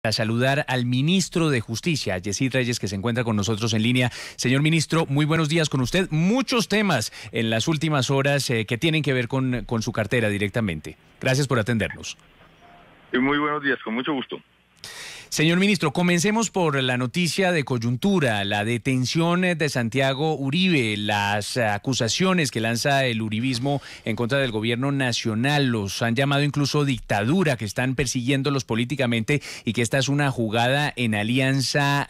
A saludar al ministro de Justicia, Yesid Reyes, que se encuentra con nosotros en línea. Señor ministro, muy buenos días con usted. Muchos temas en las últimas horas que tienen que ver con su cartera directamente. Gracias por atendernos. Muy buenos días, con mucho gusto. Señor ministro, comencemos por la noticia de coyuntura, la detención de Santiago Uribe, las acusaciones que lanza el uribismo en contra del gobierno nacional. Los han llamado incluso dictadura, que están persiguiéndolos políticamente y que esta es una jugada en alianza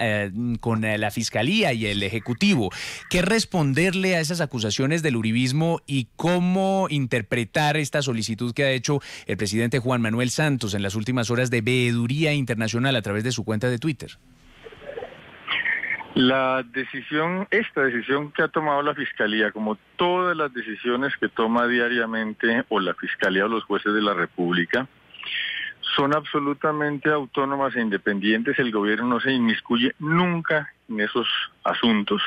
con la Fiscalía y el Ejecutivo. ¿Qué responderle a esas acusaciones del uribismo y cómo interpretar esta solicitud que ha hecho el presidente Juan Manuel Santos en las últimas horas de veeduría internacional a través de su cuenta de Twitter? Esta decisión que ha tomado la Fiscalía, como todas las decisiones que toma diariamente o la Fiscalía o los jueces de la República, son absolutamente autónomas e independientes. El gobierno no se inmiscuye nunca en esos asuntos.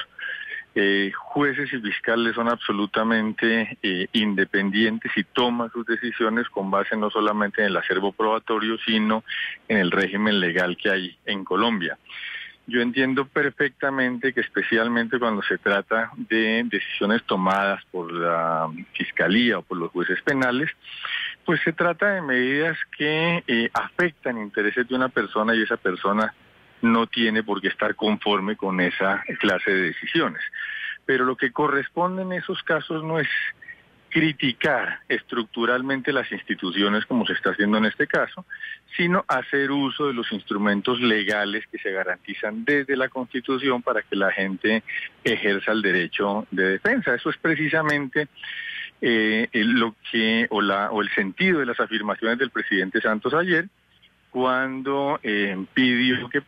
Jueces y fiscales son absolutamente independientes y toman sus decisiones con base no solamente en el acervo probatorio, sino en el régimen legal que hay en Colombia. Yo entiendo perfectamente que especialmente cuando se trata de decisiones tomadas por la Fiscalía o por los jueces penales, pues se trata de medidas que afectan intereses de una persona y esa persona no tiene por qué estar conforme con esa clase de decisiones. Pero lo que corresponde en esos casos no es criticar estructuralmente las instituciones como se está haciendo en este caso, sino hacer uso de los instrumentos legales que se garantizan desde la Constitución para que la gente ejerza el derecho de defensa. Eso es precisamente el sentido de las afirmaciones del presidente Santos ayer, cuando pidió que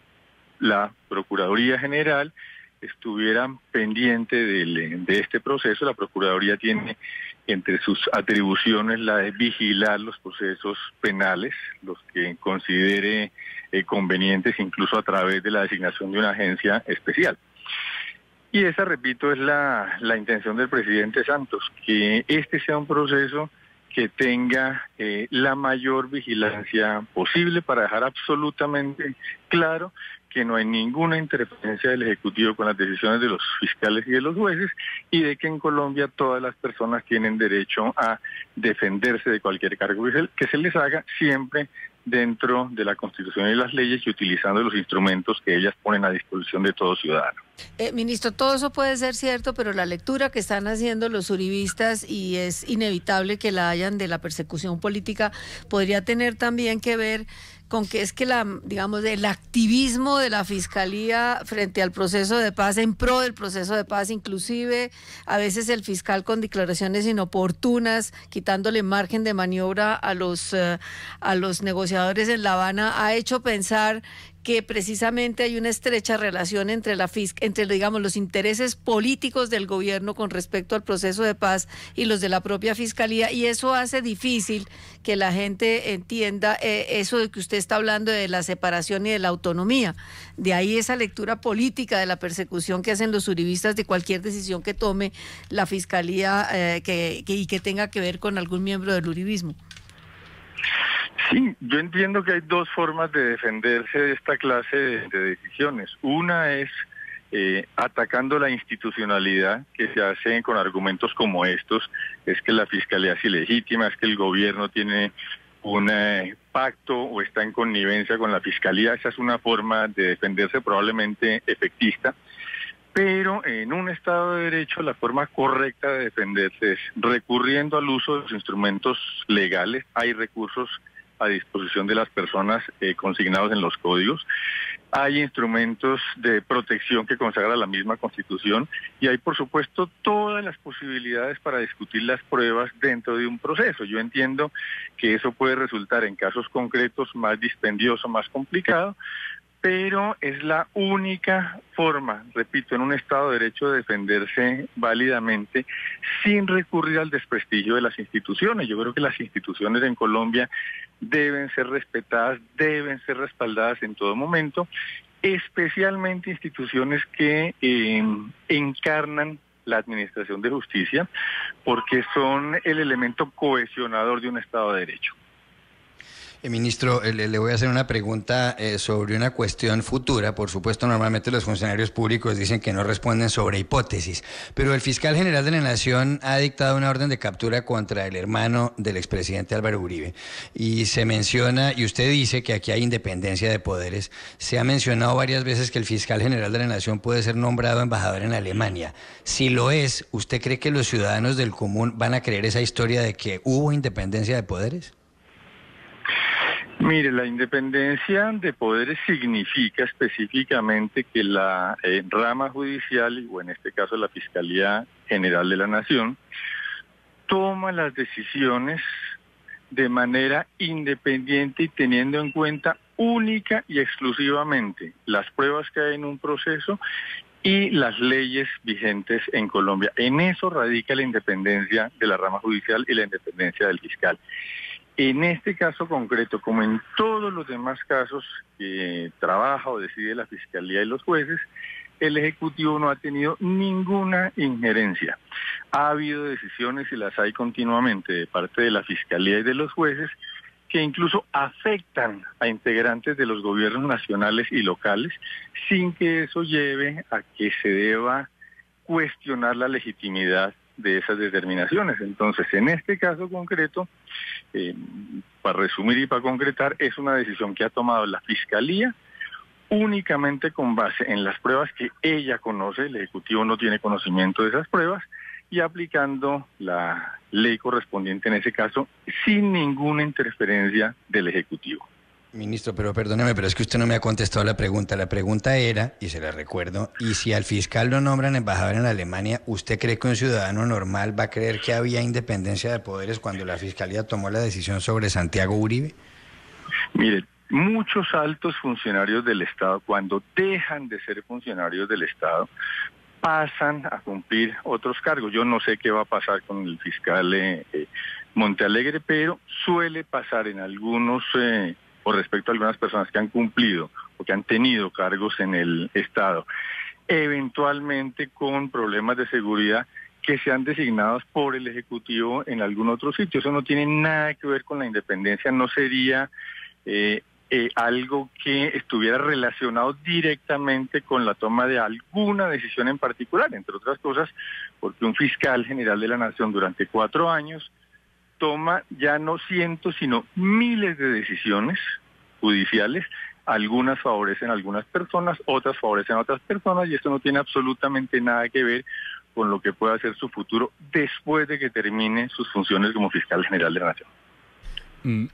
la Procuraduría General estuviera pendiente de este proceso. La Procuraduría tiene entre sus atribuciones la de vigilar los procesos penales, los que considere convenientes, incluso a través de la designación de una agencia especial. Y esa, repito, es la intención del presidente Santos, que este sea un proceso que tenga la mayor vigilancia posible para dejar absolutamente claro que no hay ninguna interferencia del Ejecutivo con las decisiones de los fiscales y de los jueces, y de que en Colombia todas las personas tienen derecho a defenderse de cualquier cargo que se les haga, siempre dentro de la Constitución y las leyes y utilizando los instrumentos que ellas ponen a disposición de todo ciudadano. Ministro, todo eso puede ser cierto, pero la lectura que están haciendo los uribistas, y es inevitable que la hayan, de la persecución política, podría tener también que ver con que es que el activismo de la Fiscalía frente al proceso de paz, en pro del proceso de paz, inclusive a veces el fiscal con declaraciones inoportunas, quitándole margen de maniobra a los negociadores en La Habana, ha hecho pensar que precisamente hay una estrecha relación entre los intereses políticos del gobierno con respecto al proceso de paz y los de la propia Fiscalía, y eso hace difícil que la gente entienda eso de que usted está hablando de la separación y de la autonomía. De ahí esa lectura política de la persecución que hacen los uribistas de cualquier decisión que tome la Fiscalía y que tenga que ver con algún miembro del uribismo. Sí, yo entiendo que hay dos formas de defenderse de esta clase de decisiones. Una es atacando la institucionalidad que se hace con argumentos como estos, es que la Fiscalía es ilegítima, es que el gobierno tiene un pacto o está en connivencia con la Fiscalía. Esa es una forma de defenderse probablemente efectista. Pero en un Estado de Derecho la forma correcta de defenderse es recurriendo al uso de los instrumentos legales. Hay recursos a disposición de las personas consignados en los códigos. Hay instrumentos de protección que consagra la misma Constitución y hay, por supuesto, todas las posibilidades para discutir las pruebas dentro de un proceso. Yo entiendo que eso puede resultar en casos concretos más dispendioso, más complicado, pero es la única forma, repito, en un Estado de Derecho de defenderse válidamente sin recurrir al desprestigio de las instituciones. Yo creo que las instituciones en Colombia deben ser respetadas, deben ser respaldadas en todo momento, especialmente instituciones que encarnan la administración de justicia, porque son el elemento cohesionador de un Estado de Derecho. Ministro, le voy a hacer una pregunta sobre una cuestión futura. Por supuesto, normalmente los funcionarios públicos dicen que no responden sobre hipótesis, pero el fiscal general de la Nación ha dictado una orden de captura contra el hermano del expresidente Álvaro Uribe. Y se menciona, y usted dice que aquí hay independencia de poderes, se ha mencionado varias veces que el fiscal general de la Nación puede ser nombrado embajador en Alemania. Si lo es, ¿usted cree que los ciudadanos del común van a creer esa historia de que hubo independencia de poderes? Mire, la independencia de poderes significa específicamente que la rama judicial, o en este caso la Fiscalía General de la Nación, toma las decisiones de manera independiente y teniendo en cuenta única y exclusivamente las pruebas que hay en un proceso y las leyes vigentes en Colombia. En eso radica la independencia de la rama judicial y la independencia del fiscal. En este caso concreto, como en todos los demás casos que trabaja o decide la Fiscalía y los jueces, el Ejecutivo no ha tenido ninguna injerencia. Ha habido decisiones, y las hay continuamente, de parte de la Fiscalía y de los jueces, que incluso afectan a integrantes de los gobiernos nacionales y locales, sin que eso lleve a que se deba cuestionar la legitimidad de esas determinaciones. Entonces, en este caso concreto, para resumir y para concretar, es una decisión que ha tomado la Fiscalía únicamente con base en las pruebas que ella conoce. El Ejecutivo no tiene conocimiento de esas pruebas, y aplicando la ley correspondiente en ese caso, sin ninguna interferencia del Ejecutivo. Ministro, pero perdóneme, pero es que usted no me ha contestado la pregunta. La pregunta era, y se la recuerdo, y si al fiscal lo nombran embajador en Alemania, ¿usted cree que un ciudadano normal va a creer que había independencia de poderes cuando la Fiscalía tomó la decisión sobre Santiago Uribe? Mire, muchos altos funcionarios del Estado, cuando dejan de ser funcionarios del Estado, pasan a cumplir otros cargos. Yo no sé qué va a pasar con el fiscal Montealegre, pero suele pasar en algunos... o respecto a algunas personas que han cumplido o que han tenido cargos en el Estado, eventualmente con problemas de seguridad que sean designados por el Ejecutivo en algún otro sitio. Eso no tiene nada que ver con la independencia, no sería algo que estuviera relacionado directamente con la toma de alguna decisión en particular, entre otras cosas, porque un fiscal general de la Nación durante 4 años toma ya no cientos, sino miles de decisiones judiciales. Algunas favorecen a algunas personas, otras favorecen a otras personas, y esto no tiene absolutamente nada que ver con lo que pueda ser su futuro después de que termine sus funciones como fiscal general de la Nación.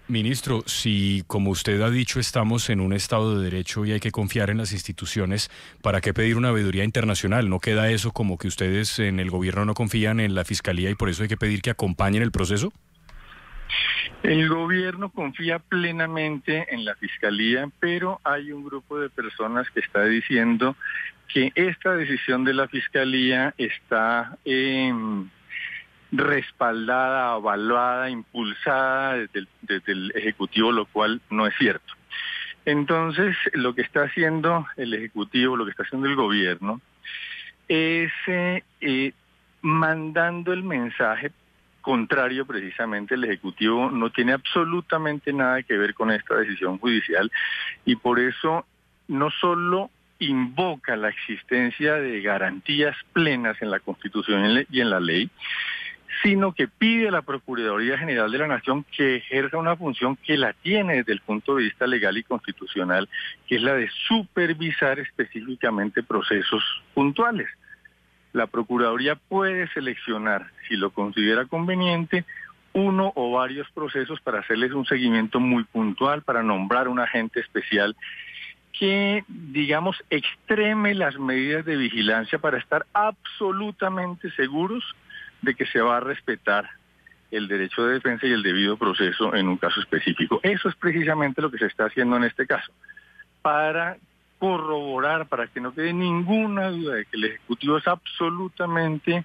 Ministro, si como usted ha dicho estamos en un Estado de Derecho y hay que confiar en las instituciones, ¿para qué pedir una veeduría internacional? ¿No queda eso como que ustedes en el gobierno no confían en la Fiscalía y por eso hay que pedir que acompañen el proceso? El gobierno confía plenamente en la Fiscalía, pero hay un grupo de personas que está diciendo que esta decisión de la Fiscalía está respaldada, avalada, impulsada desde el Ejecutivo, lo cual no es cierto. Entonces, lo que está haciendo el Ejecutivo, lo que está haciendo el gobierno, es mandando el mensaje contrario. Precisamente el Ejecutivo no tiene absolutamente nada que ver con esta decisión judicial, y por eso no solo invoca la existencia de garantías plenas en la Constitución y en la ley, sino que pide a la Procuraduría General de la Nación que ejerza una función que la tiene desde el punto de vista legal y constitucional, que es la de supervisar específicamente procesos puntuales. La Procuraduría puede seleccionar, si lo considera conveniente, uno o varios procesos para hacerles un seguimiento muy puntual, para nombrar un agente especial que, digamos, extreme las medidas de vigilancia para estar absolutamente seguros de que se va a respetar el derecho de defensa y el debido proceso en un caso específico. Eso es precisamente lo que se está haciendo en este caso, para corroborar, para que no quede ninguna duda de que el Ejecutivo es absolutamente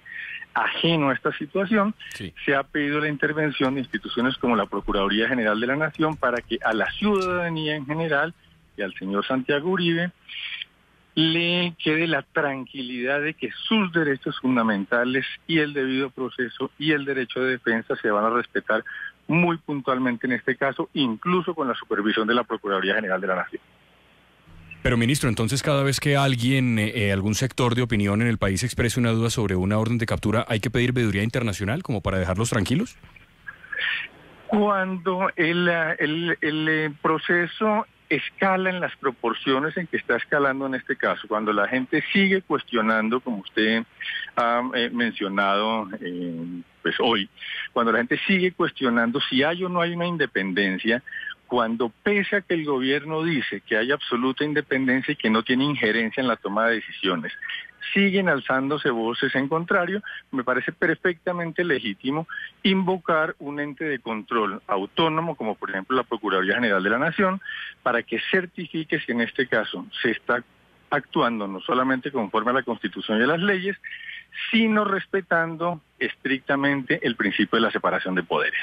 ajeno a esta situación. Sí. Se ha pedido la intervención de instituciones como la Procuraduría General de la Nación para que a la ciudadanía en general y al señor Santiago Uribe le quede la tranquilidad de que sus derechos fundamentales y el debido proceso y el derecho de defensa se van a respetar muy puntualmente en este caso, incluso con la supervisión de la Procuraduría General de la Nación. Pero, ministro, entonces cada vez que alguien, algún sector de opinión en el país exprese una duda sobre una orden de captura, ¿hay que pedir veeduría internacional como para dejarlos tranquilos? Cuando el proceso escala en las proporciones en que está escalando en este caso, cuando la gente sigue cuestionando, como usted ha mencionado pues hoy, cuando la gente sigue cuestionando si hay o no hay una independencia, cuando pese a que el gobierno dice que hay absoluta independencia y que no tiene injerencia en la toma de decisiones, siguen alzándose voces en contrario, me parece perfectamente legítimo invocar un ente de control autónomo, como por ejemplo la Procuraduría General de la Nación, para que certifique si en este caso se está actuando no solamente conforme a la Constitución y a las leyes, sino respetando estrictamente el principio de la separación de poderes.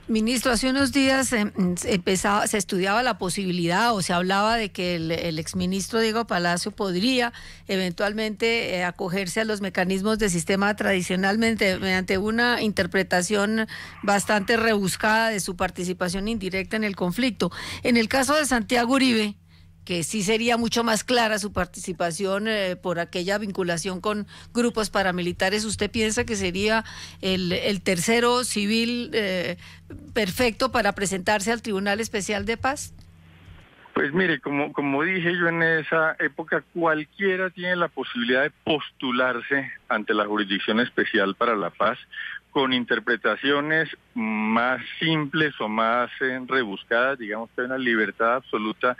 Ministro, hace unos días se estudiaba la posibilidad o se hablaba de que el exministro Diego Palacio podría eventualmente acogerse a los mecanismos del sistema tradicionalmente mediante una interpretación bastante rebuscada de su participación indirecta en el conflicto. En el caso de Santiago Uribe, que sí sería mucho más clara su participación por aquella vinculación con grupos paramilitares, ¿usted piensa que sería el tercero civil perfecto para presentarse al Tribunal Especial de Paz? Pues mire, como dije yo en esa época, cualquiera tiene la posibilidad de postularse ante la Jurisdicción Especial para la Paz con interpretaciones más simples o más rebuscadas. Digamos que hay una libertad absoluta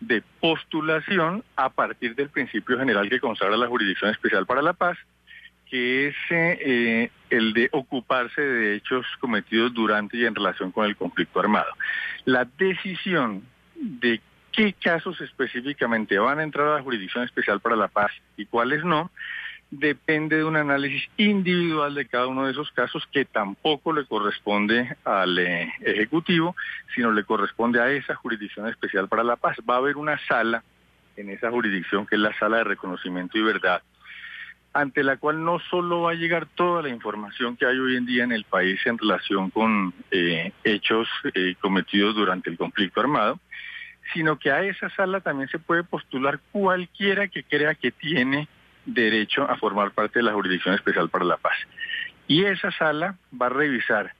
de postulación a partir del principio general que consagra la Jurisdicción Especial para la Paz, que es el de ocuparse de hechos cometidos durante y en relación con el conflicto armado. La decisión de qué casos específicamente van a entrar a la Jurisdicción Especial para la Paz y cuáles no, depende de un análisis individual de cada uno de esos casos que tampoco le corresponde al Ejecutivo, sino le corresponde a esa Jurisdicción Especial para la Paz. Va a haber una sala en esa jurisdicción que es la Sala de Reconocimiento y Verdad, ante la cual no solo va a llegar toda la información que hay hoy en día en el país en relación con hechos cometidos durante el conflicto armado, sino que a esa sala también se puede postular cualquiera que crea que tiene derecho a formar parte de la Jurisdicción Especial para la Paz. Y esa sala va a revisar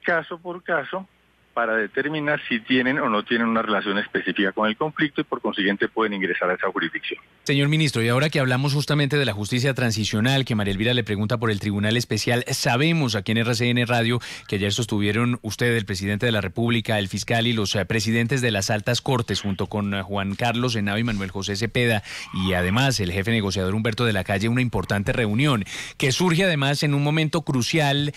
caso por caso para determinar si tienen o no tienen una relación específica con el conflicto y por consiguiente pueden ingresar a esa jurisdicción. Señor ministro, y ahora que hablamos justamente de la justicia transicional, que María Elvira le pregunta por el Tribunal Especial, sabemos aquí en RCN Radio que ayer sostuvieron usted, el presidente de la República, el fiscal y los presidentes de las altas cortes, junto con Juan Carlos Henao y Manuel José Cepeda, y además el jefe negociador Humberto de la Calle, una importante reunión, que surge además en un momento crucial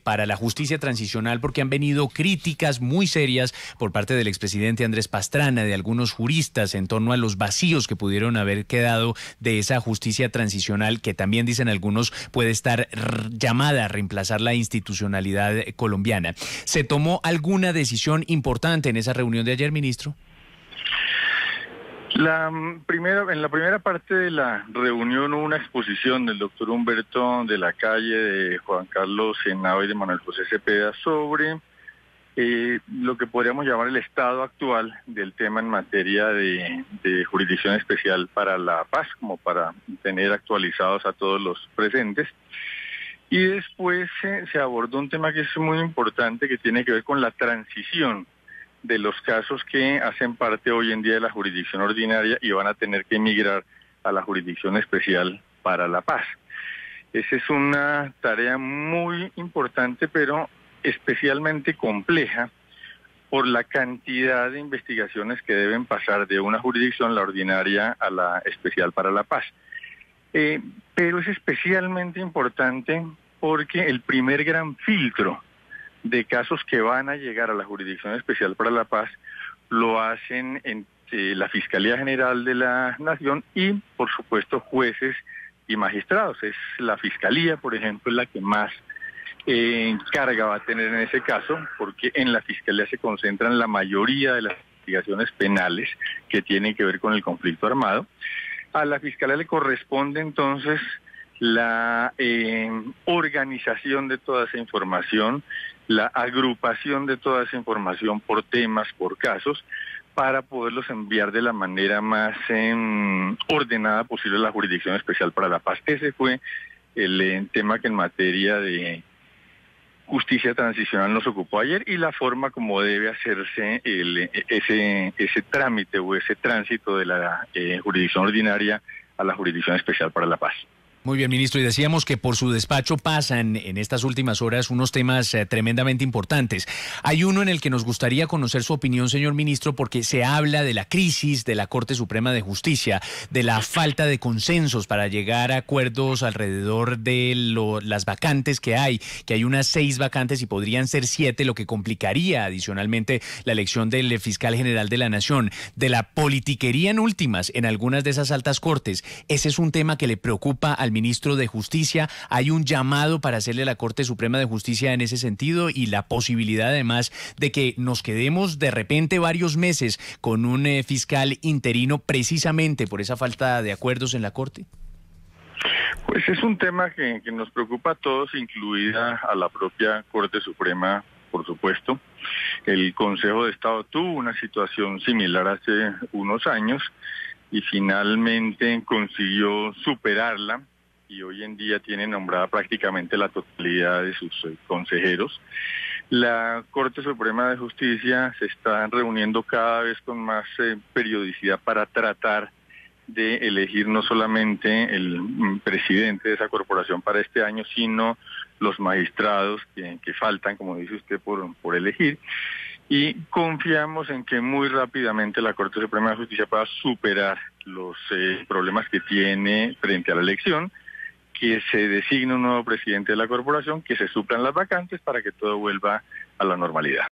para la justicia transicional, porque han venido críticas muy serias por parte del expresidente Andrés Pastrana, de algunos juristas, en torno a los vacíos que pudieron haber quedado de esa justicia transicional, que también dicen algunos puede estar llamada a reemplazar la institucionalidad colombiana. ¿Se tomó alguna decisión importante en esa reunión de ayer, ministro? En la primera parte de la reunión hubo una exposición del doctor Humberto de la Calle, de Juan Carlos Henao y de Manuel José Cepeda sobre lo que podríamos llamar el estado actual del tema en materia de Jurisdicción Especial para la Paz, como para tener actualizados a todos los presentes. Y después se abordó un tema que es muy importante, que tiene que ver con la transición de los casos que hacen parte hoy en día de la jurisdicción ordinaria y van a tener que emigrar a la Jurisdicción Especial para la Paz. Esa es una tarea muy importante, pero especialmente compleja por la cantidad de investigaciones que deben pasar de una jurisdicción, la ordinaria, a la especial para la paz. Pero es especialmente importante porque el primer gran filtro de casos que van a llegar a la Jurisdicción Especial para la Paz lo hacen la Fiscalía General de la Nación y, por supuesto, jueces y magistrados. Es la Fiscalía, por ejemplo, la que más carga va a tener en ese caso, porque en la Fiscalía se concentran la mayoría de las investigaciones penales que tienen que ver con el conflicto armado. A la Fiscalía le corresponde entonces la organización de toda esa información, la agrupación de toda esa información por temas, por casos, para poderlos enviar de la manera más ordenada posible a la Jurisdicción Especial para la Paz. Ese fue el tema que en materia de justicia transicional nos ocupó ayer, y la forma como debe hacerse ese trámite o ese tránsito de la jurisdicción ordinaria a la Jurisdicción Especial para la Paz. Muy bien, ministro, y decíamos que por su despacho pasan en estas últimas horas unos temas tremendamente importantes. Hay uno en el que nos gustaría conocer su opinión, señor ministro, porque se habla de la crisis de la Corte Suprema de Justicia, de la falta de consensos para llegar a acuerdos alrededor de las vacantes que hay unas 6 vacantes y podrían ser 7, lo que complicaría adicionalmente la elección del fiscal general de la Nación, de la politiquería en últimas en algunas de esas altas cortes. Ese es un tema que le preocupa al ministro de Justicia. Hay un llamado para hacerle a la Corte Suprema de Justicia en ese sentido, y la posibilidad además de que nos quedemos de repente varios meses con un fiscal interino precisamente por esa falta de acuerdos en la Corte. Pues es un tema que nos preocupa a todos, incluida a la propia Corte Suprema, por supuesto. El Consejo de Estado tuvo una situación similar hace unos años y finalmente consiguió superarla, y hoy en día tiene nombrada prácticamente la totalidad de sus consejeros. La Corte Suprema de Justicia se está reuniendo cada vez con más periodicidad para tratar de elegir no solamente el presidente de esa corporación para este año, sino los magistrados que faltan, como dice usted, por elegir. Y confiamos en que muy rápidamente la Corte Suprema de Justicia pueda superar los problemas que tiene frente a la elección, que se designe un nuevo presidente de la corporación, que se suplan las vacantes para que todo vuelva a la normalidad.